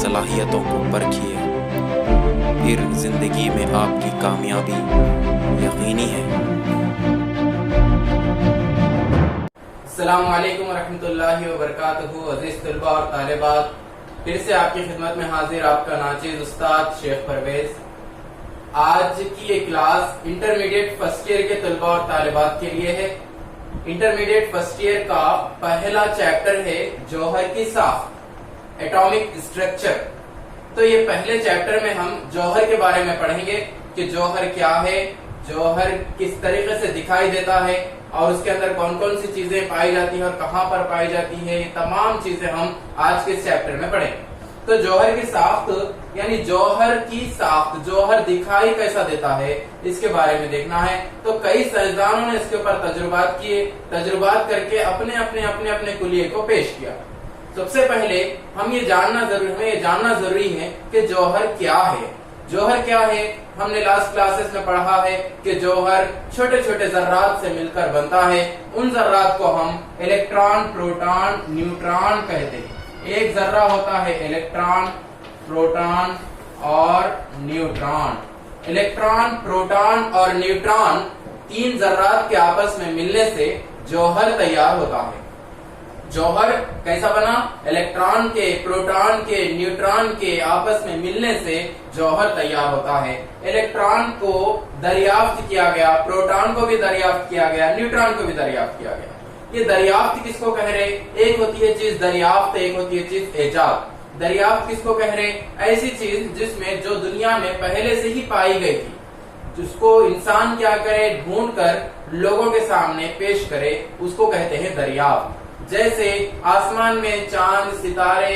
صلاحیتوں کو پرکھیے، پھر زندگی میں آپ کی کامیابی یقینی ہے۔ السلام علیکم ورحمۃ اللہ وبرکاتہ۔ عزیز طلباء اور طالبات، پھر سے آپ کی خدمت میں حاضر آپ کا ناچیز استاد شیخ پرویز۔ آج کی یہ کلاس انٹرمیڈیٹ فرسٹ ایئر کے طلباء اور طالبات کے لیے ہے۔ انٹرمیڈیٹ فرسٹ ایئر کا پہلا چیپٹر ہے جوہر کی ساخت، ایٹامک اسٹرکچر۔ تو یہ پہلے چیپٹر میں ہم جوہر کے بارے میں پڑھیں گے کہ جوہر کیا ہے، جوہر کس طریقے سے دکھائی دیتا ہے اور اس کے اندر کون کون سی چیزیں پائی جاتی ہیں اور کہاں پر پائی جاتی ہیں، یہ تمام چیزیں ہم آج کے چیپٹر میں پڑھیں گے۔ تو جوہر کی ساخت یعنی جوہر کی ساخت، جوہر دکھائی کیسا دیتا ہے، اس کے بارے میں دیکھنا ہے۔ تو کئی سائنسدانوں نے اس کے اوپر تجربات کیے، تجربات کر کے اپنے کلیے کو پیش کیا۔ سب سے پہلے ہمیں یہ جاننا ضروری ہے کہ جوہر کیا ہے۔ جوہر کیا ہے؟ ہم نے لاسٹ کلاسز میں پڑھا ہے کہ جوہر چھوٹے چھوٹے ذرات سے مل کر بنتا ہے۔ ان ذرات کو ہم الیکٹران، پروٹون، نیوٹران کہتے ہیں۔ ایک ذرہ ہوتا ہے الیکٹران، پروٹون اور نیوٹران۔ الیکٹران، پروٹون اور نیوٹران تین ذرات کے آپس میں ملنے سے جوہر تیار ہوتا ہے۔ جوہر کیسا بنا؟ الیکٹران کے، پروٹون کے، نیوٹران کے آپس میں ملنے سے جوہر تیار ہوتا ہے۔ الیکٹران کو دریافت کیا گیا، پروٹون کو بھی دریافت کیا گیا، نیوٹران کو بھی دریافت کیا گیا۔ یہ دریافت کس کو کہہ رہے؟ ایک ہوتی ہے چیز دریافت، ایک ہوتی ہے چیز ایجاد۔ دریافت کس کو کہہ رہے؟ ایسی چیز جس میں جو دنیا میں پہلے سے ہی پائی گئی تھی، جس کو انسان کیا کرے، ڈھونڈ کر لوگوں کے سامنے پیش کرے، اس کو کہتے ہیں دریافت۔ جیسے آسمان میں چاند، ستارے،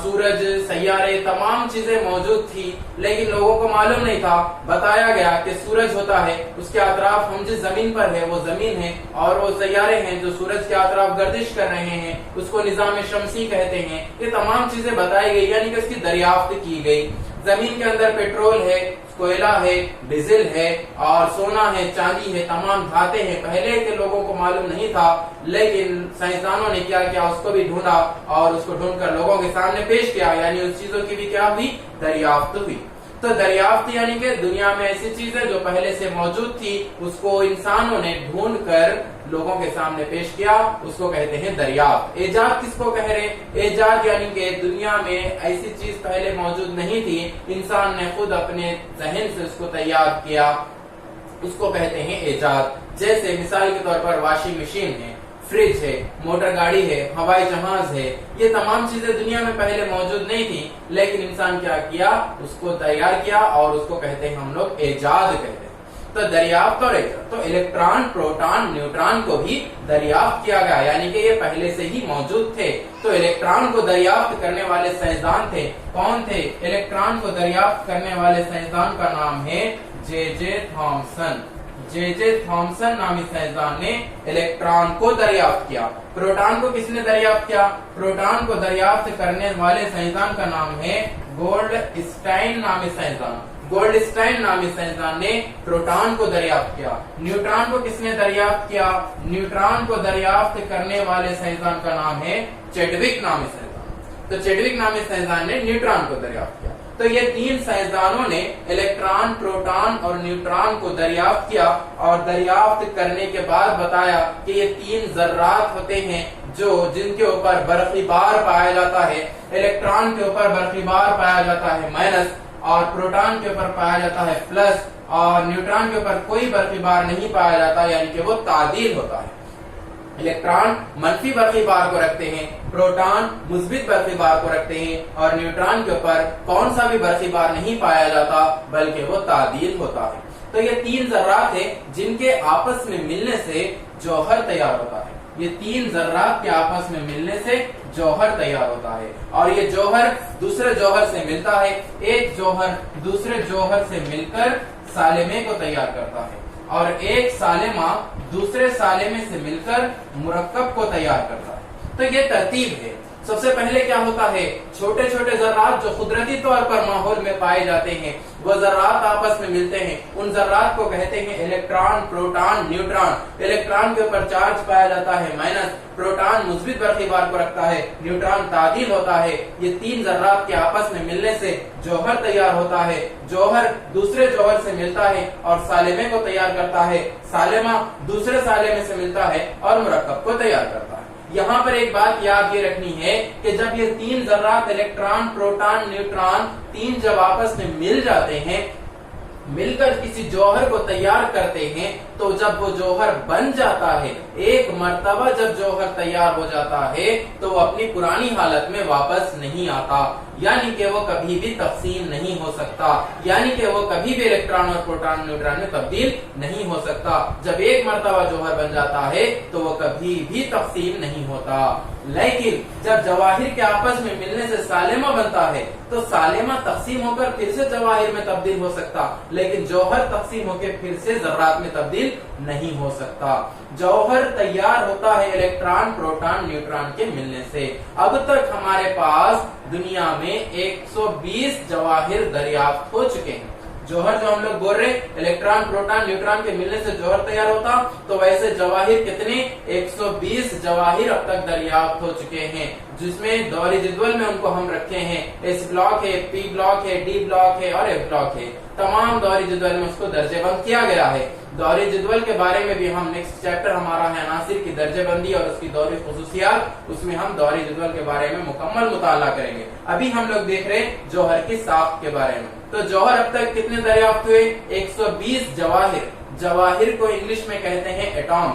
سورج، سیارے، تمام چیزیں موجود تھی لیکن لوگوں کو معلوم نہیں تھا۔ بتایا گیا کہ سورج ہوتا ہے، اس کے اطراف ہم جس زمین پر ہے وہ زمین ہے، اور وہ سیارے ہیں جو سورج کے اطراف گردش کر رہے ہیں، اس کو نظام شمسی کہتے ہیں۔ یہ تمام چیزیں بتائی گئی، یعنی کہ اس کی دریافت کی گئی۔ زمین کے اندر پیٹرول ہے، کوئلہ ہے، ڈیزل ہے اور سونا ہے، چاندی ہے، تمام دھاتیں ہیں۔ پہلے کے لوگوں کو معلوم نہیں تھا لیکن سائنسدانوں نے کیا کیا، اس کو بھی ڈھونڈا اور اس کو ڈھونڈ کر لوگوں کے سامنے پیش کیا، یعنی اس چیزوں کی بھی کیا ہوئی، دریافت ہوئی۔ تو دریافت یعنی کہ دنیا میں ایسی چیزیں جو پہلے سے موجود تھی، اس کو انسانوں نے ڈھونڈ کر لوگوں کے سامنے پیش کیا، اس کو کہتے ہیں دریافت۔ ایجاد کس کو کہہ رہے؟ ایجاد یعنی کہ دنیا میں ایسی چیز پہلے موجود نہیں تھی، انسان نے خود اپنے ذہن سے اس کو تیار کیا، اس کو کہتے ہیں ایجاد۔ جیسے مثال کے طور پر واشنگ مشین ہے، فریج ہے، موٹر گاڑی ہے، ہوائی جہاز ہے، یہ تمام چیزیں دنیا میں پہلے موجود نہیں تھی لیکن انسان کیا کیا، اس کو تیار کیا اور اس کو کہتے ہیں ہم لوگ ایجاد کہتے ہیں۔ تو دریافت اور ایجاد، تو الیکٹران، پروٹون، نیوٹران کو بھی دریافت کیا گیا، یعنی کہ یہ پہلے سے ہی موجود تھے۔ تو الیکٹران کو دریافت کرنے والے سائنسدان تھے، کون تھے؟ الیکٹران کو دریافت کرنے والے سائنسدان کا نام ہے جے تھامسن۔ جے تھامسن نامی سائنسدان نے الیکٹران کو دریافت کیا۔ پروٹون کو کس نے دریافت کیا؟ پروٹون کو دریافت کرنے والے سائنسدان کا نام ہے گولڈ اسٹائن نامی سائنسدان۔ گولڈ اسٹائن نامی سائنسدان نے پروٹون کو دریافت کیا۔ نیوٹران کو کس نے دریافت کیا؟ نیوٹران کو دریافت کرنے والے سائنسدان کا نام ہے چیڈوک نامی سائنسدان۔ تو چیڈوک نامی سائنسدان نے نیوٹران کو دریافت کیا۔ تو یہ تین سائنسدانوں نے الیکٹران، پروٹون اور نیوٹران کو دریافت کیا اور دریافت کرنے کے بعد بتایا کہ یہ تین ذرات ہوتے ہیں جن کے اوپر برقی بار پایا جاتا ہے۔ الیکٹران کے اوپر برقی بار پایا جاتا ہے مائنس، اور پروٹون کے اوپر پایا جاتا ہے پلس، اور نیوٹران کے اوپر کوئی برقی بار نہیں پایا جاتا، یعنی کہ وہ تعدیل ہوتا ہے۔ الیکٹران منفی برقی بار کو رکھتے ہیں، پروٹون مثبت برقی بار کو رکھتے ہیں، اور نیوٹران کے اوپر کون سا بھی برقی بار نہیں پایا جاتا بلکہ وہ تعدیل ہوتا ہے۔ تو یہ تین ذرات ہیں جن کے آپس میں ملنے سے جوہر تیار ہوتا ہے۔ یہ تین ذرات کے آپس میں ملنے سے جوہر تیار ہوتا ہے، اور یہ جوہر دوسرے جوہر سے ملتا ہے۔ ایک جوہر دوسرے جوہر سے مل کر سالمے کو تیار کرتا ہے، اور ایک سالمہ دوسرے سالمے سے مل کر مرکب کو تیار کرتا ہے۔ تو یہ ترتیب ہے۔ سب سے پہلے کیا ہوتا ہے، چھوٹے چھوٹے ذرات جو قدرتی طور پر ماحول میں پائے جاتے ہیں وہ ذرات آپس میں ملتے ہیں، ان ذرات کو کہتے ہیں الیکٹران، پروٹان، نیوٹران۔ الیکٹران کے اوپر چارج پایا جاتا ہے مائنس، پروٹان مثبت برقی بار کو رکھتا ہے، نیوٹران تعدیل ہوتا ہے۔ یہ تین ذرات کے آپس میں ملنے سے جوہر تیار ہوتا ہے، جوہر دوسرے جوہر سے ملتا ہے اور سالمے کو تیار کرتا ہے، سالمہ دوسرے سالمے سے ملتا ہے اور مرکب کو تیار کرتا ہے۔ یہاں پر ایک بات یاد یہ رکھنی ہے کہ جب یہ تین ذرات الیکٹران، پروٹان، نیوٹران تین جب آپس میں مل جاتے ہیں، مل کر کسی جوہر کو تیار کرتے ہیں، تو جب وہ جوہر بن جاتا ہے، ایک مرتبہ جب جوہر تیار ہو جاتا ہے تو وہ اپنی پرانی حالت میں واپس نہیں آتا، یعنی کہ وہ کبھی بھی تقسیم نہیں ہو سکتا، یعنی کہ وہ کبھی بھی الیکٹران اور پروٹان نیوٹران میں تبدیل نہیں ہو سکتا۔ جب ایک مرتبہ جوہر بن جاتا ہے تو وہ کبھی بھی تقسیم نہیں ہوتا۔ لیکن جب جواہر کے آپس میں ملنے سے سالمہ بنتا ہے تو سالمہ تقسیم ہو کر پھر سے جواہر میں تبدیل ہو سکتا، لیکن جوہر تقسیم ہو کے پھر سے ذرات میں تبدیل نہیں ہو سکتا۔ جوہر تیار ہوتا ہے الیکٹران، پروٹان، نیوٹران کے ملنے سے۔ اب تک ہمارے پاس دنیا میں 120 جواہر دریافت ہو چکے ہیں۔ جوہر جو ہم لوگ بول رہے الیکٹران، پروٹان، نیوٹران کے ملنے سے جوہر تیار ہوتا، تو ویسے جواہر کتنے 120 جواہر اب تک دریافت ہو چکے ہیں، جس میں دوری جدول میں ان کو ہم رکھے ہیں، ایس بلاک ہے، پی بلاک ہے، ڈی بلاک ہے اور ایف بلاک ہے۔ تمام دوری جدول میں اس کو درجے بند کیا گیا ہے۔ دوری جدول کے بارے میں بھی ہم نیکسٹ چیپٹر ہمارا ہے عناصر کی درجے بندی اور اس کی دوری خصوصیات، اس میں ہم دوری جدول کے بارے میں مکمل مطالعہ کریں گے۔ ابھی ہم لوگ دیکھ رہے ہیں جوہر کی ساخت کے بارے میں۔ تو جوہر اب تک کتنے دریافت ہوئے؟ 120 جواہر۔ جواہر کو انگلش میں کہتے ہیں ایٹم،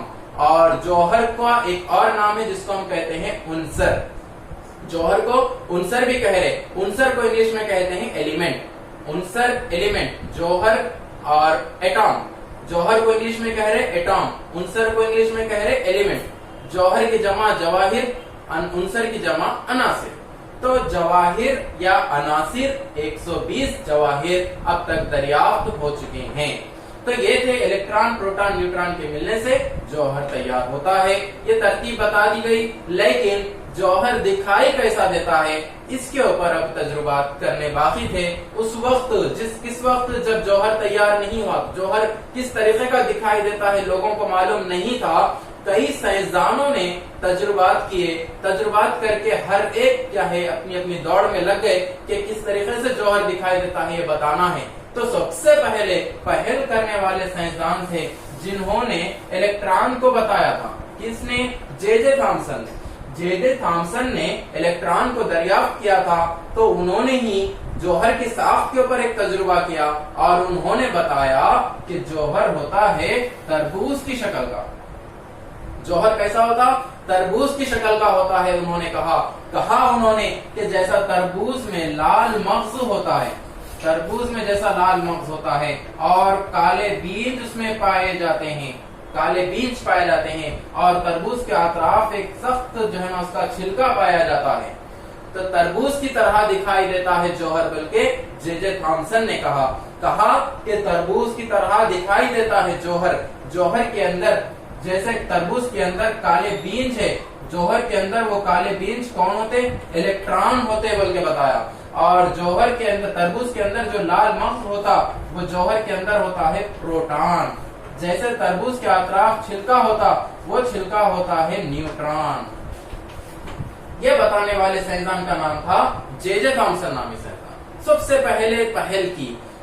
اور جوہر کا ایک اور نام ہے جس کو ہم کہتے ہیں عنصر۔ جوہر کو عنصر بھی کہہ رہے، عنصر کو انگلش میں کہتے ہیں ایلیمنٹ۔ عنصر ایلیمنٹ، جوہر اور ایٹم۔ جوہر کو انگلش میں کہہ رہے ایٹم، عنصر کو انگلش میں کہہ رہے ایلیمنٹ۔ جوہر کی جمع جواہر، عنصر کی جمع عناصر۔ تو جواہر یا عناصر 120 جواہر اب تک دریافت ہو چکے ہیں۔ تو یہ تھے الیکٹران، پروٹان، نیوٹران کے ملنے سے جوہر تیار ہوتا ہے۔ یہ ترتیب بتا دی گئی، لیکن جوہر دکھائی کیسا دیتا ہے اس کے اوپر اب تجربات کرنے باقی تھے۔ اس وقت کس وقت جب جوہر تیار نہیں ہوا، جوہر کس طریقے کا دکھائی دیتا ہے لوگوں کو معلوم نہیں تھا۔ کئی سائنسدانوں نے تجربات کیے، تجربات کر کے ہر ایک کیا ہے اپنی اپنی دوڑ میں لگ گئے کہ کس طریقے سے جوہر دکھائی دیتا ہے یہ بتانا ہے۔ تو سب سے پہلے پہل کرنے والے سائنسدان تھے جنہوں نے الیکٹران کو بتایا تھا۔ کس نے؟ جے جے تھامسن نے۔ جے جے تھامسن نے الیکٹران کو دریافت کیا تھا، تو انہوں نے ہی جوہر کی ساخت کے اوپر ایک تجربہ کیا اور انہوں نے بتایا کہ جوہر ہوتا ہے تربوز کی شکل کا۔ جوہر کیسا ہوتا؟ تربوز کی شکل کا ہوتا ہے۔ انہوں نے کہا انہوں نے کہ جیسا تربوز میں لال مغز ہوتا ہے، تربوز میں جیسا لال مغز ہوتا ہے اور کالے بیج اس میں پائے جاتے ہیں، کالے بیج پائے جاتے ہیں، اور تربوز کے اطراف ایک سخت جو ہے نا اس کا چھلکا پایا جاتا ہے، تو تربوز کی طرح دکھائی دیتا ہے جوہر۔ بلکہ جے جے تھامسن نے کہا کہ تربوز کی طرح دکھائی دیتا ہے جوہر۔ جوہر کے اندر جیسے تربوز کے اندر کالے بیج ہے، جوہر کے اندر وہ کالے بیج کون ہوتے؟ الیکٹران ہوتے بول کے بتایا۔ اور جوہر کے اندر، تربوز کے اندر جو لال مغز ہوتا وہ جوہر کے اندر ہوتا ہے پروٹان۔ جیسے تربوز کے اطراف چھلکا ہوتا وہ چھلکا ہوتا ہے نیوٹران۔ یہ بتانے والے سائنسدان کا نام تھا جے جے تھامسن نامی سائنسدان۔ سب سے پہلے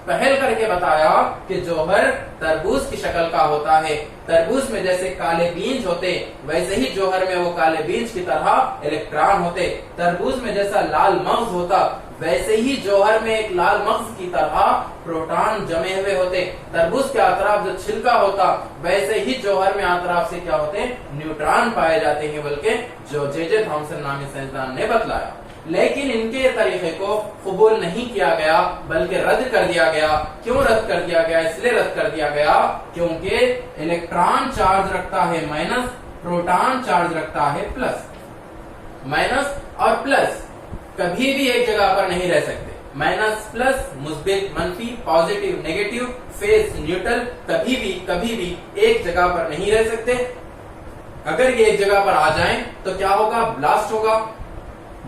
پہل کر کے بتایا کہ جوہر تربوز کی شکل کا ہوتا ہے۔ تربوز میں جیسے کالے بیج ہوتے ویسے ہی جوہر میں وہ کالے بیج کی طرح الیکٹران ہوتے۔ تربوز میں جیسا لال مغز ہوتا ویسے ہی جوہر میں ایک لال مغز کی طرح پروٹان جمے ہوئے ہوتے۔ تربوز کے اطراف جو چھلکا ہوتا ویسے ہی جوہر میں اطراف سے کیا ہوتے؟ نیوٹران پائے جاتے ہیں، بلکہ جو جے جے تھامسن نامی سائنسدان نے بتلایا۔ لیکن ان کے طریقے کو قبول نہیں کیا گیا بلکہ رد کر دیا گیا۔ کیوں رد کر دیا گیا؟ اس لیے رد کر دیا گیا کیونکہ الیکٹران چارج رکھتا ہے مائنس، پروٹان چارج رکھتا ہے پلس۔ مائنس اور پلس کبھی بھی ایک جگہ پر نہیں رہ سکتے۔ مائنس پلس، مثبت منفی، پازیٹیو نیگیٹو، فیز نیوٹرل کبھی بھی ایک جگہ پر نہیں رہ سکتے۔ اگر یہ ایک جگہ پر آ جائیں تو کیا ہوگا؟ بلاسٹ ہوگا۔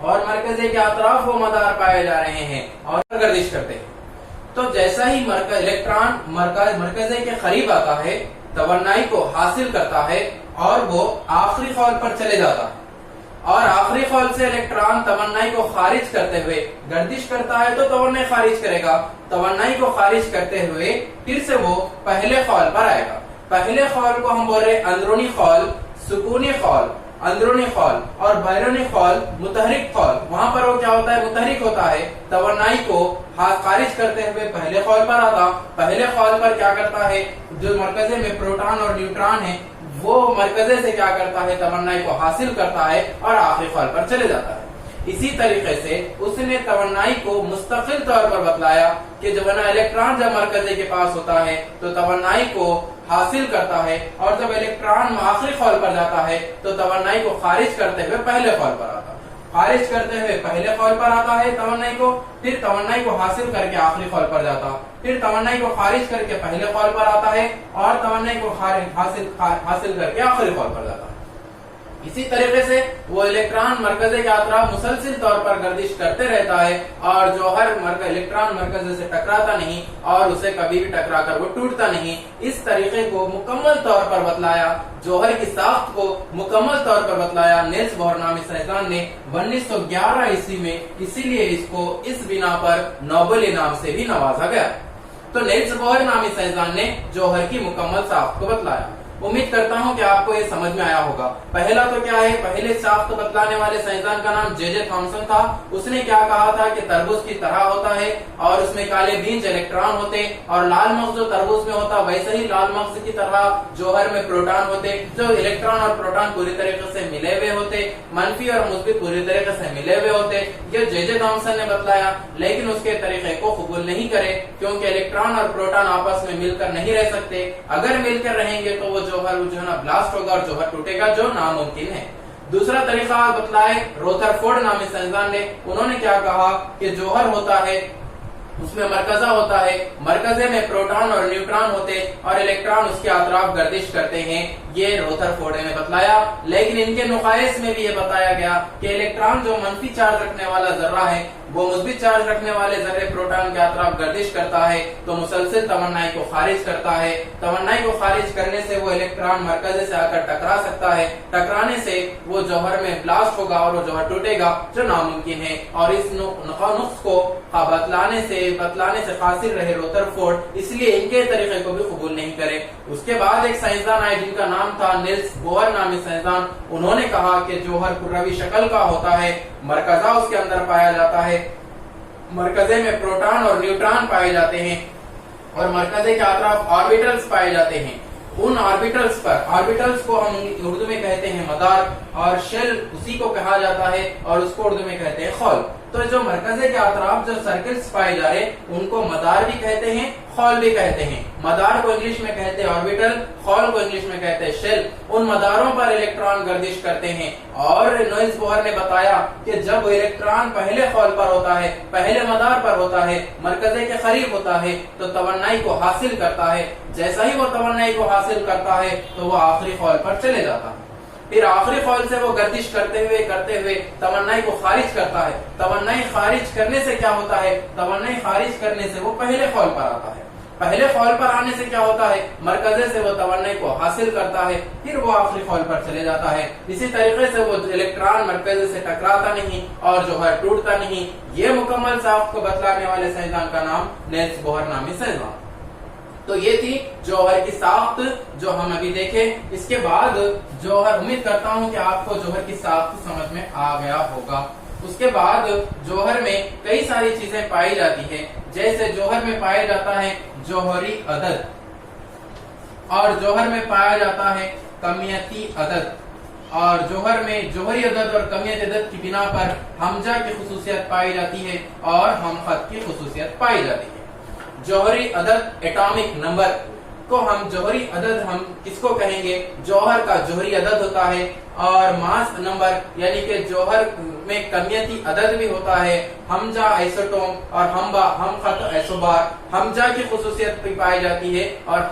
اور مرکزے کے اطراف وہ مدار پائے جا رہے ہیں اور گردش کرتے ہیں، تو جیسا ہی الیکٹران مرکزے کے قریب آتا ہے توانائی کو حاصل کرتا ہے اور وہ آخری خول پر چلے جاتا ہے، اور آخری خول سے الیکٹران توانائی کو خارج کرتے ہوئے گردش کرتا ہے تو توانائی خارج کرے گا، توانائی کو خارج کرتے ہوئے پھر سے وہ پہلے خول پر آئے گا۔ پہلے خول کو ہم بول رہے اندرونی خول، سکونی خول، اندرونی خول، اور بیرونی خول متحرک خول۔ وہاں پر وہ کیا ہوتا ہے؟ متحرک ہوتا ہے، توانائی کو خارج کرتے ہوئے پہلے خول پر آتا، پہلے خول پر کیا کرتا ہے؟ جو مرکزے میں پروٹون اور نیوٹران ہے وہ مرکزے سے کیا کرتا ہے؟ توانائی کو حاصل کرتا ہے اور آخری خول پر چلے جاتا ہے۔ اسی طریقے سے اس نے توانائی کو مستقل طور پر بتلایا کہ جب الیکٹران جب مرکزے کے پاس ہوتا ہے تو توانائی کو حاصل کرتا ہے، اور جب الیکٹران آخری خول پر جاتا ہے تو توانائی کو خارج کرتے ہوئے پہلے خول پر آتا ہے، خارج کرتے ہوئے پہلے خول پر آتا ہے توانائی کو، پھر توانائی کو حاصل کر کے آخری خول پر جاتا، پھر توانائی کو خارج کر کے پہلے خول پر آتا ہے اور توانائی کو حاصل کر کے آخری خول پر جاتا ہے۔ اسی طریقے سے وہ الیکٹران مرکزے کے اطراف مسلسل طور پر گردش کرتے رہتا ہے، اور جوہر الیکٹران مرکزے سے ٹکراتا نہیں اور اسے کبھی بھی ٹکرا کر وہ ٹوٹتا نہیں۔ اس طریقے کو مکمل طور پر بتلایا، جوہر کی ساخت کو مکمل طور پر بتلایا نیلس بوہر نامی سائنسدان نے 1911 عیسوی میں، اسی لیے اس کو اس بنا پر نوبل انعام سے بھی نوازا گیا۔ تو نیلس بوہر نامی سائنسدان نے جوہر کی مکمل ساخت کو بتلایا۔ امید کرتا ہوں کہ آپ کو یہ سمجھ میں آیا ہوگا۔ پہلا تو کیا ہے؟ پہلے ساخت بتلانے والے سائنسدان کا نام جے تھامسن تھا۔ اس نے کیا کہا تھا کہ تربوز کی طرح ہوتا ہے اور اس میں کالے بینج الیکٹران ہوتے، اور لال مغز جو تربوز میں ہوتا ویسے ہی لال مغز کی طرح جوہر میں پروٹون ہوتے، جو الیکٹران اور پروٹون پوری طریقے سے ملے ہوئے ہوتے، منفی اور مثبت پوری طریقے سے ملے ہوئے ہوتے۔ یہ جے تھامسن نے بتلایا، لیکن اس کے طریقے کو قبول نہیں کرے، کیونکہ الیکٹران اور پروٹون آپس میں مل کر نہیں رہ سکتے۔ اگر مل کر رہیں گے تو وہ جوہر جو ہے نا بلاسٹ ہوگا اور جوہر ٹوٹے گا، جو ناممکن ہے۔ دوسرا طریقہ بتلائے روتھرفورڈ نامی سائنسدان نے۔ انہوں نے کیا کہا کہ جوہر ہوتا ہے اس میں مرکزہ ہوتا ہے، مرکزے میں پروٹون اور نیوٹران ہوتے اور الیکٹران اس کے اطراف گردش کرتے ہیں، یہ روتھرفورڈ نے بتلایا۔ لیکن ان کے نقائص میں بھی یہ بتایا گیا کہ الیکٹران جو منفی چارج رکھنے والا ذرہ ہے وہ مثبت چارج رکھنے والے ذرے پروٹون کے اطراف گردش کرتا ہے تو مسلسل توانائی کو خارج کرتا ہے، توانائی کو خارج کرنے سے وہ الیکٹران مرکزے سے آ کر ٹکرا سکتا ہے، ٹکرانے سے وہ جوہر میں بلاسٹ ہوگا اور وہ جوہر ٹوٹے گا، جو ناممکن ہے۔ اور اس نقص کو بتلانے سے قاصر رہے روتھرفورڈ، اس لیے ان کے طریقے کو بھی قبول نہیں کرے۔ اس کے بعد ایک سائنسدان آئے جن کا نام تھا نیلس بوہر نامی سائنسدان۔ انہوں نے کہا کہ جوہر کروی شکل کا ہوتا ہے، مرکزہ اس کے اندر پایا جاتا ہے، مرکزے میں پروٹون اور نیوٹران پائے جاتے ہیں اور مرکزے کے اطراف آربیٹلز پائے جاتے ہیں۔ ان آربیٹلز کو ہم اردو میں کہتے ہیں مدار، اور شیل اسی کو کہا جاتا ہے اور اس کو اردو میں کہتے ہیں خول۔ تو جو مرکزے کے اطراف جو سرکلز پائے جا رہے ان کو مدار بھی کہتے ہیں، خول بھی کہتے ہیں۔ مدار کو انگلش میں کہتے ہیں آربیٹل، خول کو انگلش میں کہتے ہیں شیل۔ ان مداروں پر الیکٹران گردش کرتے ہیں، اور نیلس بوہر نے بتایا کہ جب الیکٹران پہلے خول پر ہوتا ہے، پہلے مدار پر ہوتا ہے، مرکزے کے قریب ہوتا ہے تو توانائی کو حاصل کرتا ہے، جیسا ہی وہ توانائی کو حاصل کرتا ہے تو وہ آخری خول پر چلے جاتا ہے، پھر آخری خول سے وہ گردش کرتے ہوئے توانائی کو خارج کرتا ہے۔ توانائی خارج کرنے سے کیا ہوتا ہے؟ توانائی خارج کرنے سے وہ پہلے خول پر آتا ہے، پہلے خول پر آنے سے کیا ہوتا ہے؟ مرکزے سے وہ توانائی کو حاصل کرتا ہے، پھر وہ آخری خول پر چلے جاتا ہے۔ اسی طریقے سے وہ الیکٹران مرکزے سے ٹکراتا نہیں اور جوہر ٹوٹتا نہیں۔ یہ مکمل ساخت کو بتلانے والے سائنسدان کا نام نیلس بوہر نامی سائنسدان۔ تو یہ تھی جوہر کی ساخت جو ہم ابھی دیکھے۔ اس کے بعد جوہر، امید کرتا ہوں کہ آپ کو جوہر کی ساخت سمجھ میں آ گیا ہوگا۔ اس کے بعد جوہر میں کئی ساری چیزیں پائی جاتی ہیں، جیسے جوہر میں پایا جاتا ہے جوہری عدد، اور جوہر میں پایا جاتا ہے کمیتی عدد، اور جوہر میں جوہری عدد اور کمیتی عدد کی بنا پر ہمزہ کی خصوصیت پائی جاتی ہے اور ہم خط کی خصوصیت پائی جاتی ہے۔ جوہری عدد ایٹامک نمبر کو جوہری عدد ہم کس کو کہیں گے؟ جوہر کا جوہری عدد ہوتا ہے، اور ماس نمبر یعنی کہ جوہر میں کمیتی عدد بھی ہوتا ہے، ہمزہ ایسوٹوم اور ہم خط ایسوبار، ہمزہ کی خصوصیت بھی پائی جاتی ہے اور